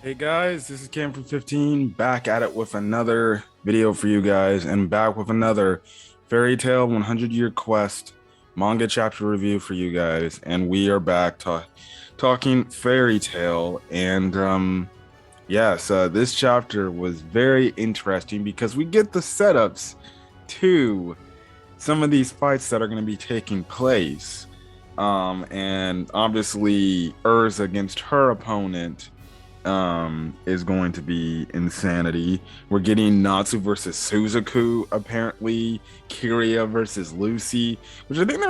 Hey guys, this is Cam from 15 back at it with another video for you guys and back with another Fairy Tale 100 Year Quest manga chapter review for you guys. And we are back talking Fairy Tale. And yes, this chapter was very interesting because we get the setups to some of these fights that are going to be taking place. And obviously Erza against her opponent is going to be insanity. We're getting Natsu versus Suzaku, apparently Kiria versus Lucy, which I think there have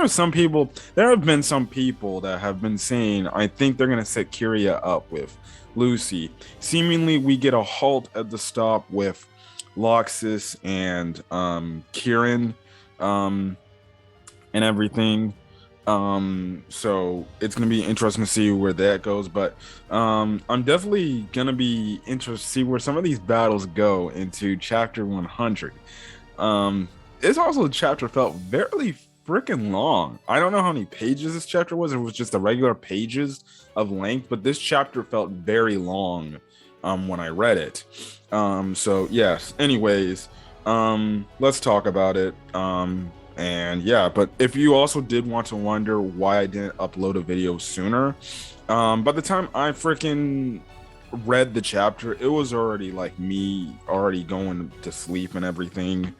been some people that have been saying I think they're gonna set Kiria up with Lucy. Seemingly we get a halt at the stop with Loxus and Kieran and everything. So it's gonna be interesting to see where that goes, but I'm definitely gonna be interested to see where some of these battles go into chapter 100. This also chapter felt very freaking long. I don't know how many pages this chapter was. It was just the regular pages of length, but this chapter felt very long when I read it. So yes, anyways, let's talk about it. And yeah, but if you also did want to wonder why I didn't upload a video sooner, by the time I freaking read the chapter, it was already like me already going to sleep and everything.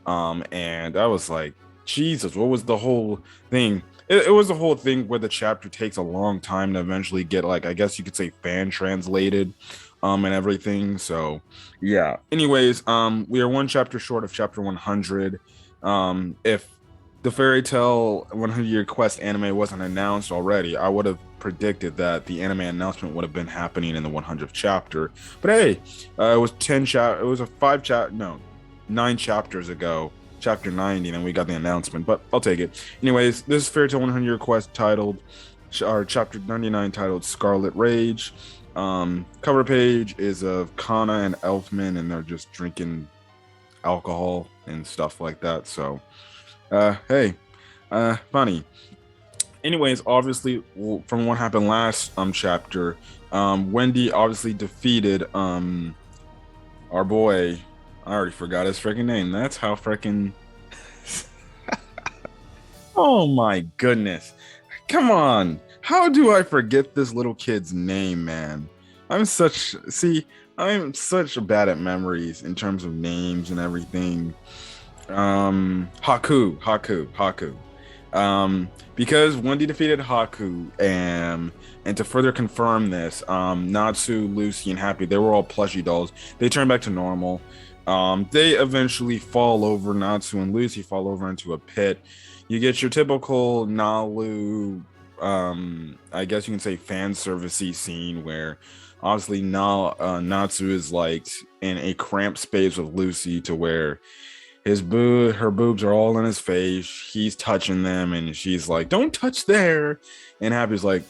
And I was like, Jesus, what was the whole thing? It was the whole thing where the chapter takes a long time to eventually get, like, I guess you could say fan translated, and everything. So yeah. Anyways, we are one chapter short of chapter 100. If the Fairy Tale 100 Year Quest anime wasn't announced already, I would have predicted that the anime announcement would have been happening in the 100th chapter. But hey, it was 9 chapters ago, chapter 90, and we got the announcement, but I'll take it. Anyways, this is Fairy Tale 100 Year Quest chapter 99 titled Scarlet Rage. Cover page is of Kana and Elfman, and they're just drinking alcohol and stuff like that. So hey, funny. Anyways, obviously from what happened last chapter, Wendy obviously defeated our boy. I already forgot his freaking name. That's how freaking oh my goodness, come on, how do I forget this little kid's name, man? I'm such bad at memories in terms of names and everything. Haku. Because Wendy defeated Haku, and to further confirm this, Natsu, Lucy, and Happy, they were all plushie dolls. They turn back to normal. They eventually fall over. Natsu and Lucy fall over into a pit. You get your typical Nalu, I guess you can say fan servicey scene where obviously Natsu is like in a cramped space with Lucy to where her boobs are all in his face. He's touching them, and she's like, "Don't touch there." And Happy's like,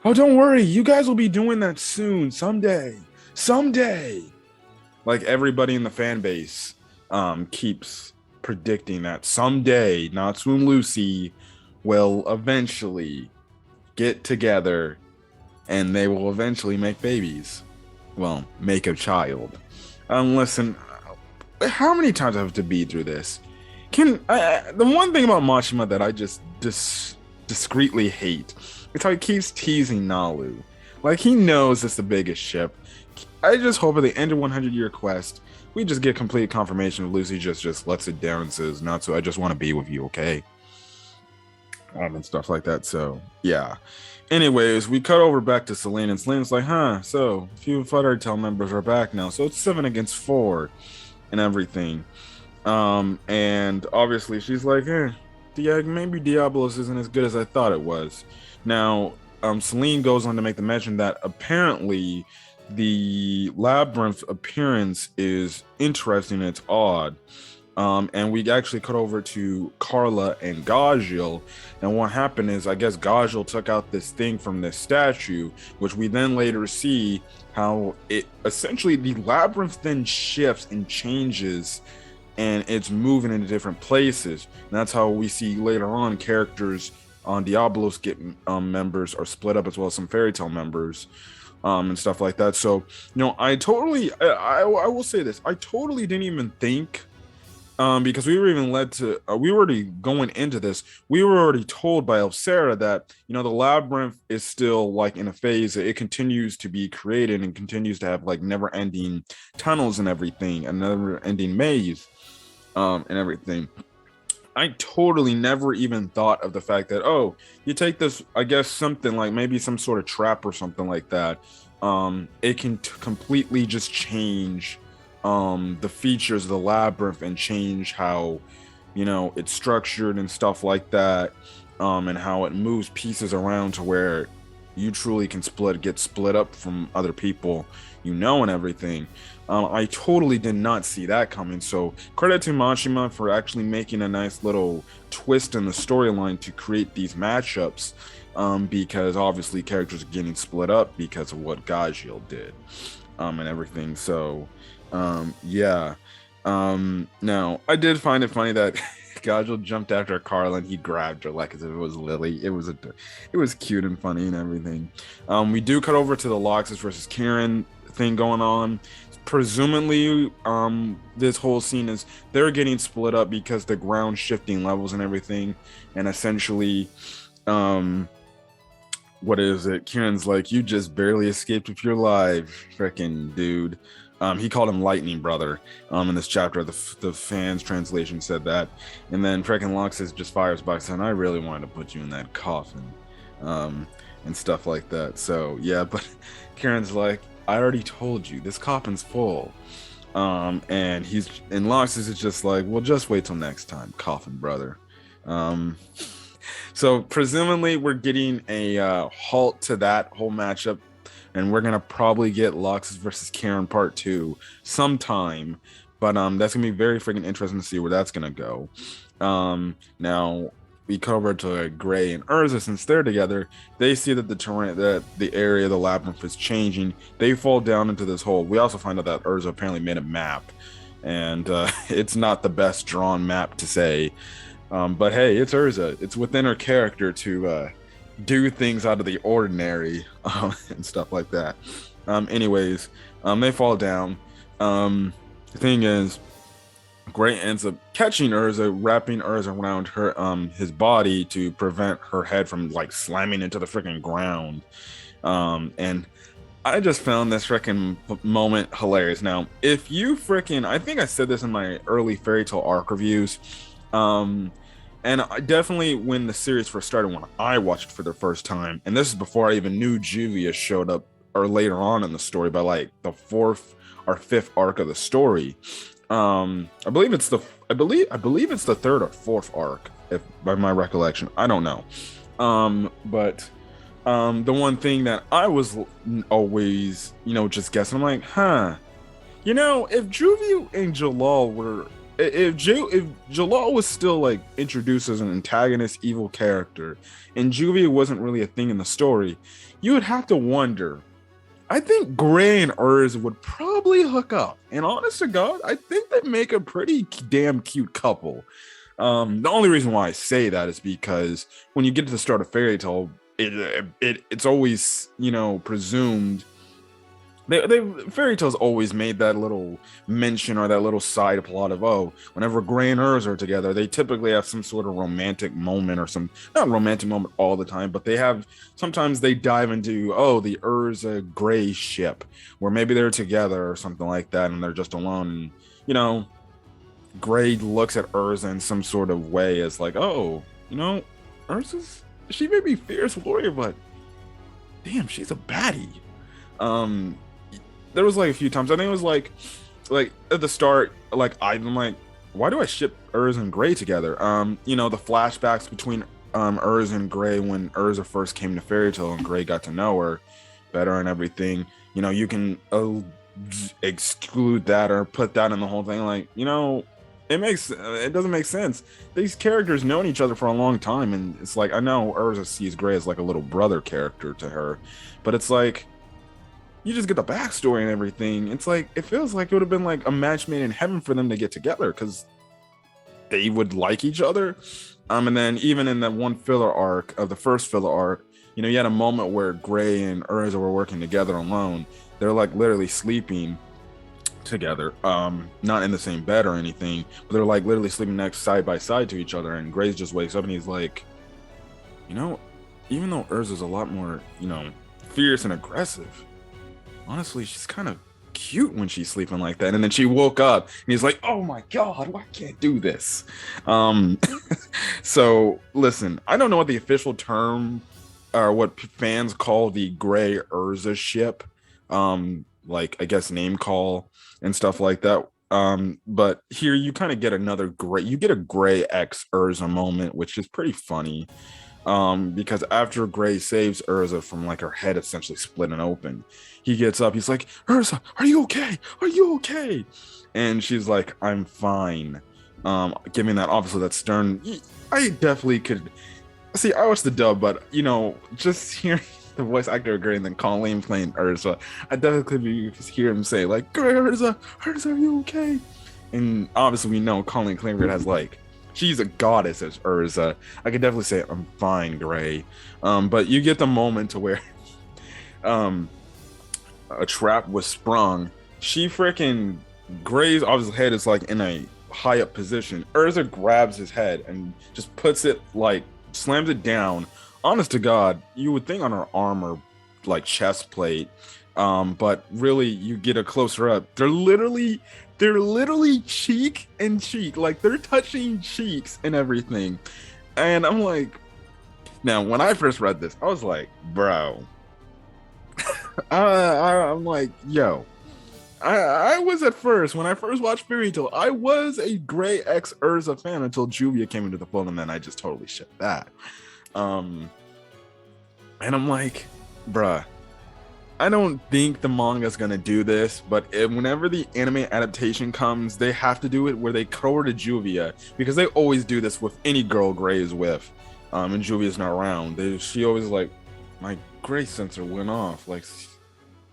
"Oh, don't worry. You guys will be doing that soon, someday. Someday." Like everybody in the fan base keeps predicting that someday Natsu and Lucy will eventually get together and they will eventually make babies. Well, make a child. Listen, how many times I have to be through this? The one thing about Mashima that I just discreetly hate is how he keeps teasing Nalu. Like, he knows it's the biggest ship. I just hope at the end of 100 Year Quest, we just get complete confirmation of Lucy just lets it down and says, "Natsu, I just want to be with you, okay?" And stuff like that. So yeah. Anyways, we cut over back to Selene, and Selene's like, so a few Fairy Tale members are back now, so it's 7 against 4 and everything. And obviously she's like, maybe Diablos isn't as good as I thought it was. Now, Selene goes on to make the mention that apparently the labyrinth appearance is interesting, it's odd. And we actually cut over to Carla and Gajil, and what happened is, I guess Gajil took out this thing from this statue, which we then later see how it essentially, the labyrinth then shifts and changes, and it's moving into different places. And that's how we see later on characters on Diablos get members are split up, as well as some Fairy Tail members, and stuff like that. So, I will say this, I totally didn't even think, because we were even led to, we were already going into this, we were already told by Elsera that, the labyrinth is still like in a phase that it continues to be created and continues to have like never ending tunnels and everything, a never ending maze, and everything. I totally never even thought of the fact that, oh, you take this, I guess something like maybe some sort of trap or something like that. It can completely just change the features of the labyrinth and change how, it's structured and stuff like that, and how it moves pieces around to where you truly can get split up from other people, and everything. I totally did not see that coming. So credit to Machima for actually making a nice little twist in the storyline to create these matchups, because obviously characters are getting split up because of what Gajiel did, and everything. So yeah. Now I did find it funny that Gajiel jumped after Carla and he grabbed her like as if it was Lily. It was cute and funny and everything. We do cut over to the Loxus versus Kieran thing going on. Presumably, this whole scene is they're getting split up because the ground shifting levels and everything, and essentially, what is it? Kieran's like, you just barely escaped with your life, freaking dude. He called him Lightning Brother. In this chapter, the fans translation said that, and then freaking Loxus just fires back saying, "I really wanted to put you in that coffin," and stuff like that. So yeah, but Kieran's like, I already told you this coffin's full, and Loxus is just like, well, just wait till next time, coffin brother. So presumably we're getting a halt to that whole matchup, and we're gonna probably get Loxus versus Kieran part 2 sometime, but that's gonna be very freaking interesting to see where that's gonna go. Now we cover to Gray and Erza. Since they're together, they see that the terrain, that the area of the labyrinth is changing. They fall down into this hole. We also find out that Erza apparently made a map, and it's not the best drawn map to say, but hey, it's Erza. It's within her character to do things out of the ordinary, and stuff like that. Anyways, they fall down. The thing is, Gray ends up catching Erza, wrapping Erza around her his body to prevent her head from like slamming into the freaking ground. And I just found this freaking moment hilarious. Now, if you freaking, I think I said this in my early Fairy Tail arc reviews, and I definitely, when the series first started, when I watched it for the first time, and this is before I even knew Juvia showed up, or later on in the story, by like the 4th or 5th arc of the story. I believe it's the 3rd or 4th arc, if by my recollection. I don't know. But the one thing that I was always, just guessing, I'm like, if Juvia and Jalal were, if Jalal was still like introduced as an antagonist evil character and Juvia wasn't really a thing in the story, you would have to wonder. I think Gray and Erza would probably hook up, and honest to God, I think they make a pretty damn cute couple. The only reason why I say that is because when you get to the start of Fairy Tail, it's always, presumed. Fairy Tail's always made that little mention or that little side plot of, oh, whenever Gray and Erza are together, they typically have some sort of romantic moment, or not romantic moment all the time, but sometimes they dive into, oh, the Erza Gray ship, where maybe they're together or something like that, and they're just alone. And, Gray looks at Erza in some sort of way as like, oh, she may be fierce warrior, but damn, she's a baddie. There was like a few times, I think it was like at the start, like I'm like, why do I ship Erza and Gray together? The flashbacks between Erza and Gray when Erza first came to Fairy Tail and Gray got to know her better and everything. You can exclude that or put that in the whole thing. Like, it doesn't make sense. These characters known each other for a long time, and it's like, I know Erza sees Gray as like a little brother character to her, but it's like, you just get the backstory and everything. It's like, it feels like it would have been like a match made in heaven for them to get together because they would like each other. And then even in that one filler arc of the first filler arc, you had a moment where Gray and Erza were working together alone. They're like literally sleeping together, not in the same bed or anything, but they're like literally sleeping next side by side to each other. And Gray just wakes up and he's like, you know, even though Urza's a lot more, fierce and aggressive, honestly, she's kind of cute when she's sleeping like that. And then she woke up and he's like, oh my God, why can't do this? So listen, I don't know what the official term or what fans call the Gray Urza ship. Like I guess name call and stuff like that. But here you kind of get you get a Gray X Urza moment, which is pretty funny. Because after Gray saves Erza from like her head essentially splitting open, he gets up, he's like, Erza, are you okay? Are you okay? And she's like, I'm fine. Giving that obviously that stern. I definitely could see. I watched the dub, but just hearing the voice actor of Gray and then Colleen playing Erza, I definitely could hear him say like, Gray, Erza, are you okay? And obviously we know Colleen Klingberg has like, she's a goddess as Erza. I could definitely say I'm fine, Gray. But you get the moment to where a trap was sprung. She freaking Gray's obviously head is like in a high up position. Erza grabs his head and just puts it like slams it down. Honest to God, you would think on her arm or like chest plate. But really you get a closer up. They're literally cheek and cheek, like they're touching cheeks and everything. And I'm like, now when I first read this, I was like, bro, I'm like, yo, I was at first, when I first watched Fairy Tail, I was a Gray X Urza fan until Juvia came into the fold, and then I just totally shipped that. And I'm like, bruh, I don't think the manga's gonna do this, but whenever the anime adaptation comes, they have to do it where they cut over to Juvia, because they always do this with any girl Gray is with, and Juvia's not around. She always like, my Gray sensor went off. Like,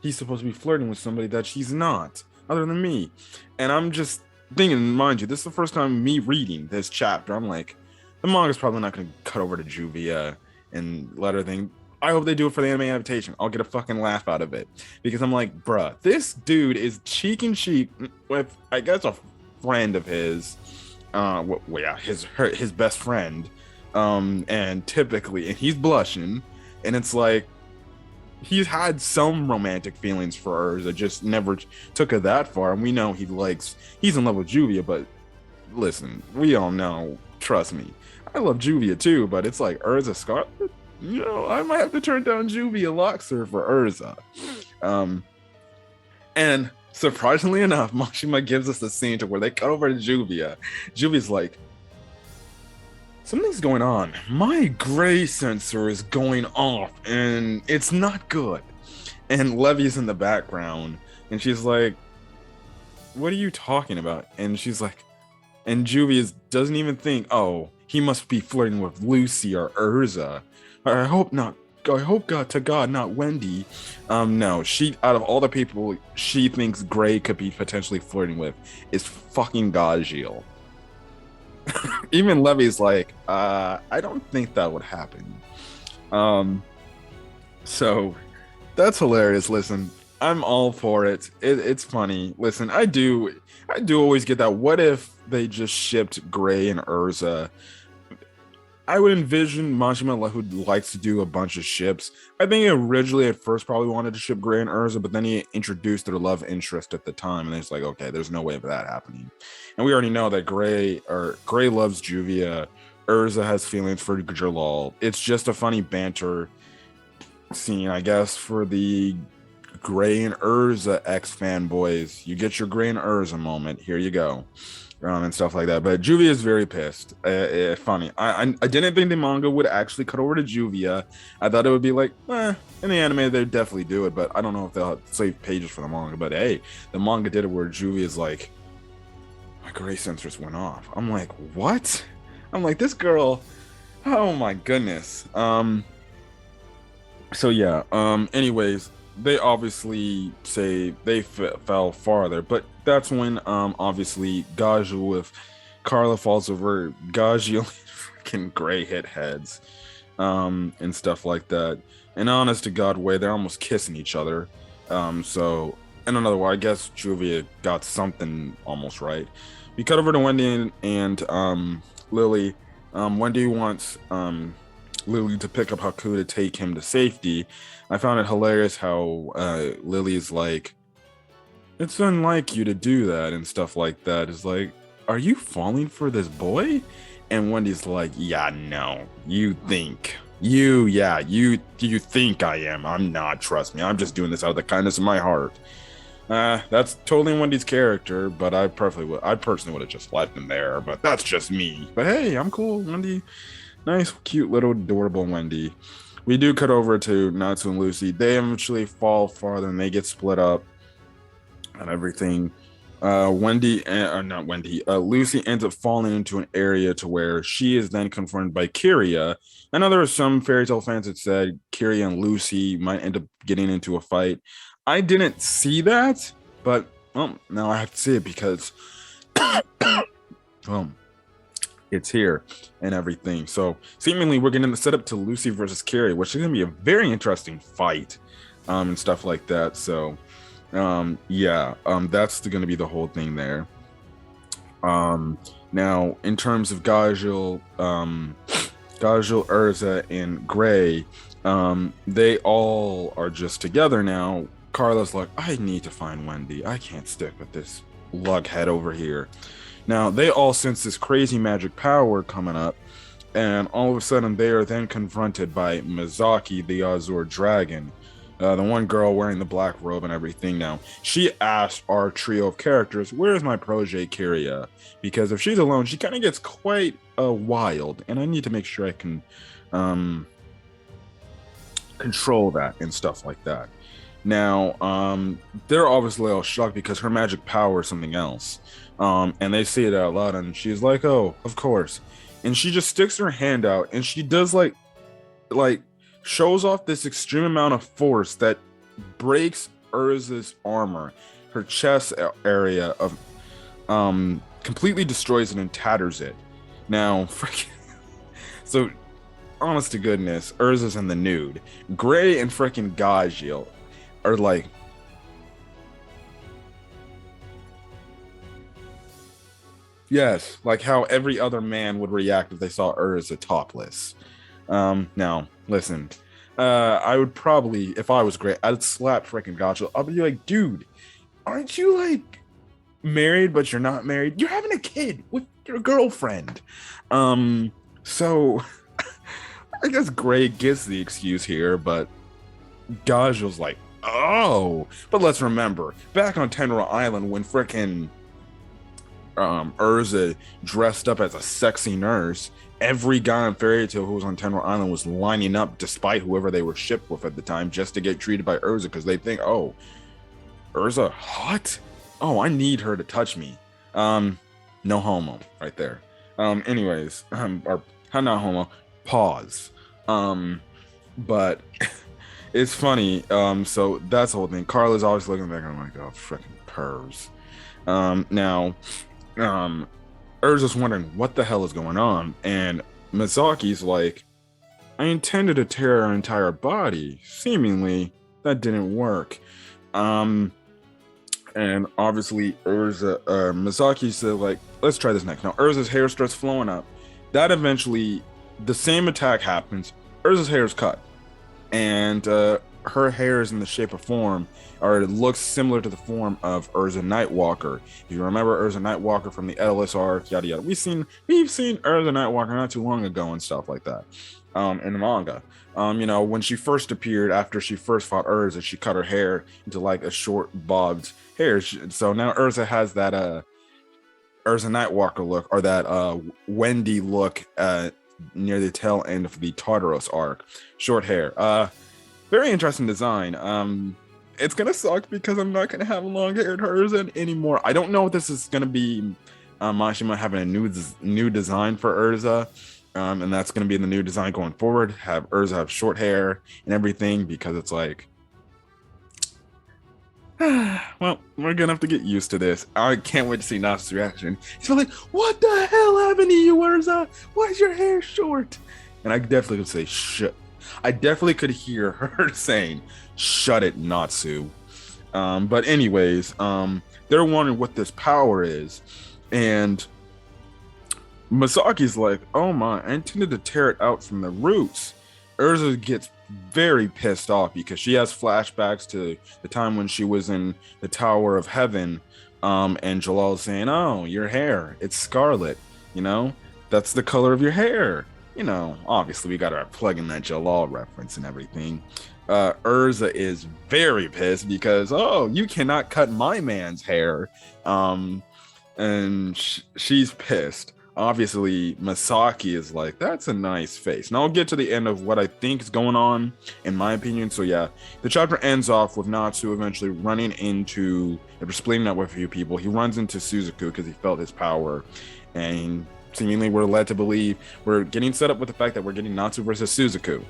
he's supposed to be flirting with somebody that she's not, other than me. And I'm just thinking, mind you, this is the first time me reading this chapter. I'm like, the manga's probably not gonna cut over to Juvia and let her think. I hope they do it for the anime adaptation. I'll get a fucking laugh out of it, because I'm like, bruh, this dude is cheek and cheek with, I guess, a friend of his, his best friend, and typically, and he's blushing, and it's like he's had some romantic feelings for Erza, just never took it that far. And we know he's in love with Juvia, but listen, we all know, trust me, I love Juvia too, but it's like Erza Scarlet. I might have to turn down Juvia Loxer for Erza. And surprisingly enough, Mashima gives us the scene to where they cut over to Juvia. Juvia's like, something's going on. My Gray sensor is going off, and it's not good. And Levy's in the background, and she's like, what are you talking about? And she's like, and Juvia doesn't even think, oh, he must be flirting with Lucy or Erza. I hope not. I hope God to God, not Wendy. No, she, out of all the people she thinks Gray could be potentially flirting with, is fucking Gajiel. Even Levy's like, I don't think that would happen. So that's hilarious. Listen, I'm all for it. It's funny. Listen, I do always get that. What if they just shipped Gray and Erza? I would envision Majima, who likes to do a bunch of ships. I think originally at first probably wanted to ship Gray and Erza, but then he introduced their love interest at the time, and it's like, okay, there's no way of that happening. And we already know that Gray loves Juvia, Erza has feelings for Jalal. It's just a funny banter scene, I guess, for the Gray and Erza ex fanboys. You get your Gray and Erza moment. Here you go. And stuff like that. But Juvia is very pissed. Funny. I didn't think the manga would actually cut over to Juvia. I thought it would be like, in the anime they'd definitely do it, but I don't know if they'll save pages for the manga. But hey, the manga did it where Juvia's like, my Gray sensors went off. I'm like, what? I'm like, this girl, oh my goodness. So yeah, anyways, they obviously say they fell farther, but that's when obviously Gaju with Carla falls over. Gagio freaking gray hit heads, and stuff like that. And honest to God way, they're almost kissing each other. So in another way, I guess Juvia got something almost right. We cut over to Wendy and Lily. Wendy wants Lily to pick up Haku to take him to safety. I found it hilarious how Lily's like, it's unlike you to do that and stuff like that. It's like, are you falling for this boy? And Wendy's like, yeah, no, you think. You think I am. I'm not, trust me. I'm just doing this out of the kindness of my heart. That's totally Wendy's character, but I personally would have just left him there, but that's just me. But hey, I'm cool, Wendy. Nice, cute little adorable Wendy. We do cut over to Natsu and Lucy. They eventually fall farther and they get split up and everything. Lucy ends up falling into an area to where she is then confronted by Kiria. I know there are some fairy tale fans that said Kiria and Lucy might end up getting into a fight. I didn't see that, but well, now I have to see it because it's here and everything. So seemingly we're getting the setup to Lucy versus Kiria, which is going to be a very interesting fight, and stuff like that. So that's going to be the whole thing there. Now in terms of Gajul, Erza, and Gray, they all are just together now. Carla's like, I need to find Wendy. I can't stick with this lughead over here. Now they all sense this crazy magic power coming up, and all of a sudden they are then confronted by Misaki, the Azure Dragon. The one girl wearing the black robe and everything. Now, she asked our trio of characters, where's my protege Kiria? Because if she's alone, she kind of gets quite wild, and I need to make sure I can control that and stuff like that. Now, they're obviously all shocked because her magic power is something else. And they say it out loud, and she's like, oh, of course. And she just sticks her hand out, and she does like shows off this extreme amount of force that breaks Erza's armor, her chest area of completely destroys it and tatters it. Now, so honest to goodness, Erza's in the nude. Gray and freaking Gajil are like, yes, like how every other man would react if they saw Erza topless. Now, listen, I would probably, if I was Gray, I'd slap freaking Gajil. I'd be like, dude, aren't you like married, but you're not married? You're having a kid with your girlfriend. So I guess Gray gets the excuse here, but Gajil's like, oh, but let's remember back on Tenra Island when frickin' Erza dressed up as a sexy nurse, every guy in Fairy Tail who was on Tenra Island was lining up despite whoever they were shipped with at the time just to get treated by Erza because they think, oh, Erza hot? Oh, I need her to touch me. No homo right there. Anyways, or not homo, pause. But it's funny. So that's the whole thing. Carla's always looking back and I'm like, oh, freaking pervs. Now, Erza's wondering what the hell is going on, and Misaki's like, I intended to tear her entire body. Seemingly, that didn't work. And obviously, Misaki said, like, let's try this next. Now, Erza's hair starts flowing up. That eventually, the same attack happens. Erza's hair is cut, and her hair is in the shape of form, or it looks similar to the form of Erza Nightwalker. If you remember Erza Nightwalker from the Ellis arc, yada yada. We've seen Erza Nightwalker not too long ago and stuff like that. In the manga. When she first appeared after she first fought Erza, she cut her hair into like a short bobbed hair. So now Erza has that Erza Nightwalker look, or that Wendy look near the tail end of the Tartaros arc. Short hair. Very interesting design. It's gonna suck because I'm not gonna have a long-haired Erza anymore. I don't know if this is gonna be Mashima having a new design for Erza, and that's gonna be the new design going forward. Have Erza have short hair and everything, because it's like, Well, we're gonna have to get used to this. I can't wait to see Natsu's reaction. He's like, "What the hell happened to you, Erza? Why is your hair short?" And I definitely could say, "Shut." I definitely could hear her saying, "Shut it, Natsu." But anyways, they're wondering what this power is, and Masaki's like, "Oh my, I intended to tear it out from the roots." Erza gets very pissed off because she has flashbacks to the time when she was in the Tower of Heaven, and Jalal's saying, "Oh, your hair, it's scarlet. You know, that's the color of your hair." Obviously we got to plug in that Jalal reference and everything. Erza is very pissed because, oh, you cannot cut my man's hair. And she's pissed. Obviously, Misaki is like, "That's a nice face." And I'll get to the end of what I think is going on, in my opinion. So yeah, the chapter ends off with Natsu eventually running into, after splitting up with a few people, he runs into Suzaku because he felt his power. And seemingly we're led to believe we're getting set up with the fact that we're getting Natsu versus Suzaku.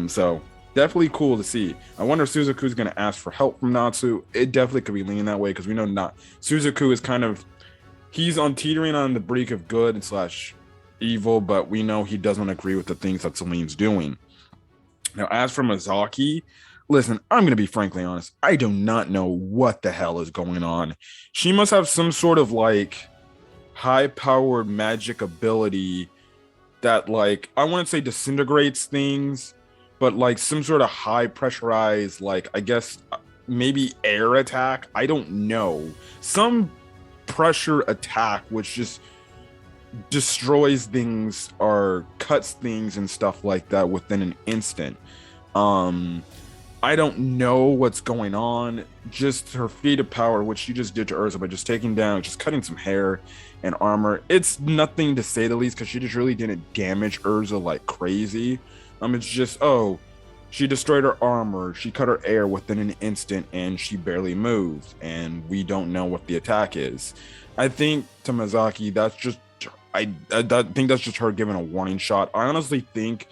So definitely cool to see. I wonder if Suzaku's going to ask for help from Natsu. It definitely could be leaning that way because we know not Suzaku is kind of, he's on teetering on the brink of good and slash evil, but we know he doesn't agree with the things that Celine's doing. Now, as for Misaki, listen, I'm going to be frankly honest. I do not know what the hell is going on. She must have some sort of like high powered magic ability that, like, I wouldn't say disintegrates things, but like some sort of high pressurized, like, I guess maybe air attack. I don't know. Some pressure attack which just destroys things or cuts things and stuff like that within an instant. um I don't know what's going on. Just her feat of power, which she just did to Erza by just taking down, just cutting some hair and armor. It's nothing to say the least because she just really didn't damage Erza like crazy. It's just, oh, she destroyed her armor, she cut her air within an instant, and she barely moved. And we don't know what the attack is. I think to Misaki, that's just, I think that's just her giving a warning shot. I honestly think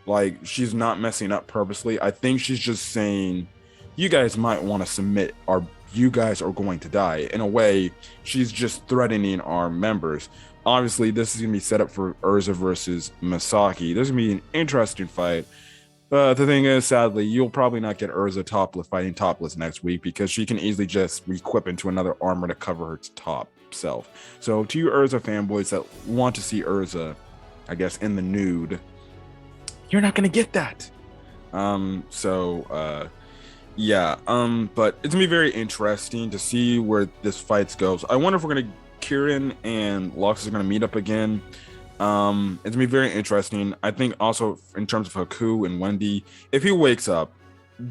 like she's not messing up purposely. I think she's just saying, "You guys might want to submit, or you guys are going to die." In a way, she's just threatening our members. Obviously, this is going to be set up for Erza versus Misaki. This is going to be an interesting fight. But the thing is, sadly, you'll probably not get Erza topless fighting topless next week because she can easily just re-equip into another armor to cover her top self. So to you Erza fanboys that want to see Erza, I guess, in the nude, you're not gonna get that. Yeah. But it's gonna be very interesting to see where this fight goes. I wonder if we're gonna Kieran and Lux are gonna meet up again. It's gonna be very interesting. I think also in terms of Haku and Wendy, if he wakes up,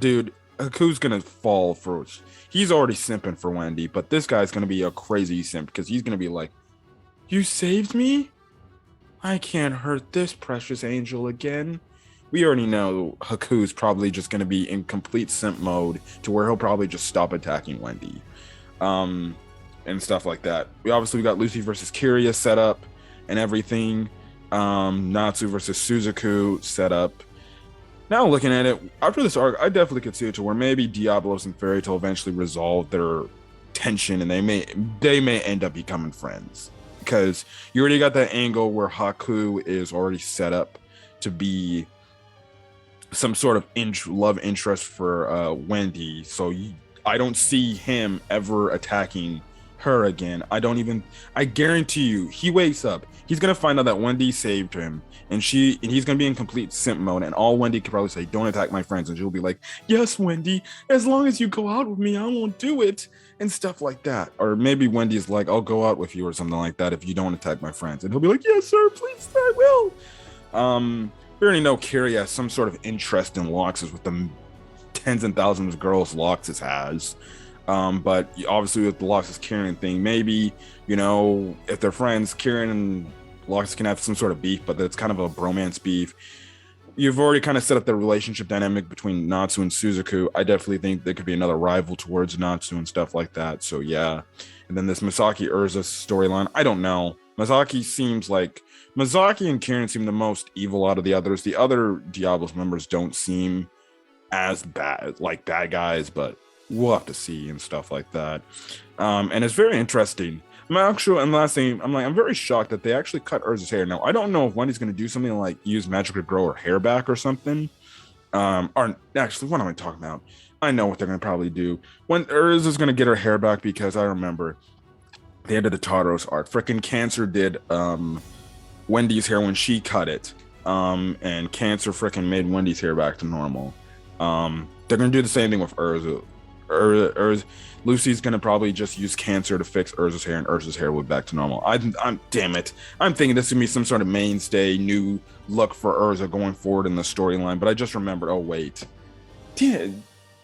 dude, Haku's gonna fall for. He's already simping for Wendy, but this guy's gonna be a crazy simp because he's gonna be like, "You saved me? I can't hurt this precious angel again." We already know Haku's probably just going to be in complete simp mode to where he'll probably just stop attacking Wendy, and stuff like that. We got Lucy versus Kiria set up and everything. Natsu versus Suzaku set up. Now looking at it, after this arc, I definitely could see it to where maybe Diablos and Fairy Tail eventually resolve their tension and they may end up becoming friends. Because you already got that angle where Haku is already set up to be some sort of love interest for Wendy. So I don't see him ever attacking her again. I guarantee you, he wakes up, he's gonna find out that Wendy saved him, and he's gonna be in complete simp mode, and all Wendy can probably say, "Don't attack my friends," and she'll be like, "Yes, Wendy, as long as you go out with me, I won't do it," and stuff like that. Or maybe Wendy's like, "I'll go out with you," or something like that, if you don't attack my friends, and he'll be like, "Yes, sir, please, I will." We already know Kiria has some sort of interest in Loxus with the tens and thousands of girls Loxus has. But obviously with the Loxus Kieran thing, maybe, if they're friends, Kieran and Loxus can have some sort of beef, but that's kind of a bromance beef. You've already kind of set up the relationship dynamic between Natsu and Suzaku. I definitely think there could be another rival towards Natsu and stuff like that. So yeah. And then this Misaki Erza storyline, I don't know. Misaki and Kieran seem the most evil out of the others. The other Diablos members don't seem as bad, like bad guys, but we'll have to see and stuff like that. And it's very interesting. I'm actually, and last thing, I'm very shocked that they actually cut Erza's hair. Now, I don't know if Wendy's going to do something like use magic to grow her hair back or something. Or actually, what am I talking about? I know what they're going to probably do. When Erza's going to get her hair back, because I remember the end of the Tataros arc, freaking Cancer did Wendy's hair when she cut it. And Cancer freaking made Wendy's hair back to normal. They're going to do the same thing with Erza. Lucy's gonna probably just use Cancer to fix Erza's hair, and Erza's hair will be back to normal. I'm damn it. I'm thinking this is gonna be some sort of mainstay new look for Erza going forward in the storyline, but I just remembered. Oh wait, yeah,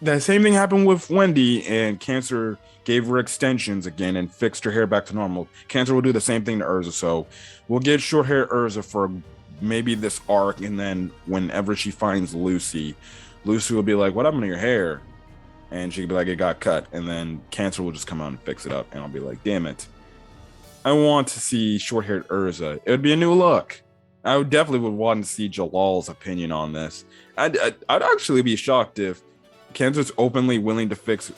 the same thing happened with Wendy, and Cancer gave her extensions again and fixed her hair back to normal. Cancer will do the same thing to Erza, so we'll get short hair Erza for maybe this arc, and then whenever she finds Lucy, Lucy will be like, "What happened to your hair?" And she could be like, it got cut. And then Cancer will just come out and fix it up. And I'll be like, damn it. I want to see short-haired Erza. It would be a new look. I would definitely want to see Jalal's opinion on this. I'd actually be shocked if Cancer's openly willing to fix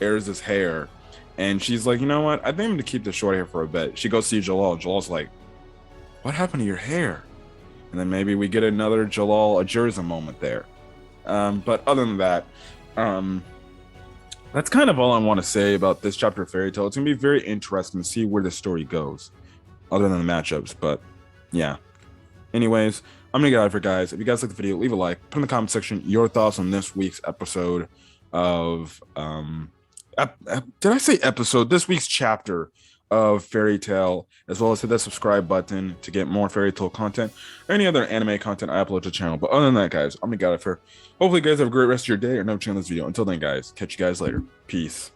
Erza's hair. And she's like, you know what? I think I'm going to keep the short hair for a bit. She goes see Jalal. Jalal's like, what happened to your hair? And then maybe we get another Jalal Ajurza moment there. But other than that, that's kind of all I want to say about this chapter of Fairy Tail. It's going to be very interesting to see where the story goes, other than the matchups. But yeah. Anyways, I'm going to get out of here, guys. If you guys like the video, leave a like. Put in the comment section your thoughts on this week's episode of... did I say episode? This week's chapter of Fairy Tail, as well as hit that subscribe button to get more Fairy Tail content or any other anime content I upload to the channel. But other than that, guys, I'm gonna get out of here. Hopefully you guys have a great rest of your day or no channel this video. Until then, guys, catch you guys later. Peace.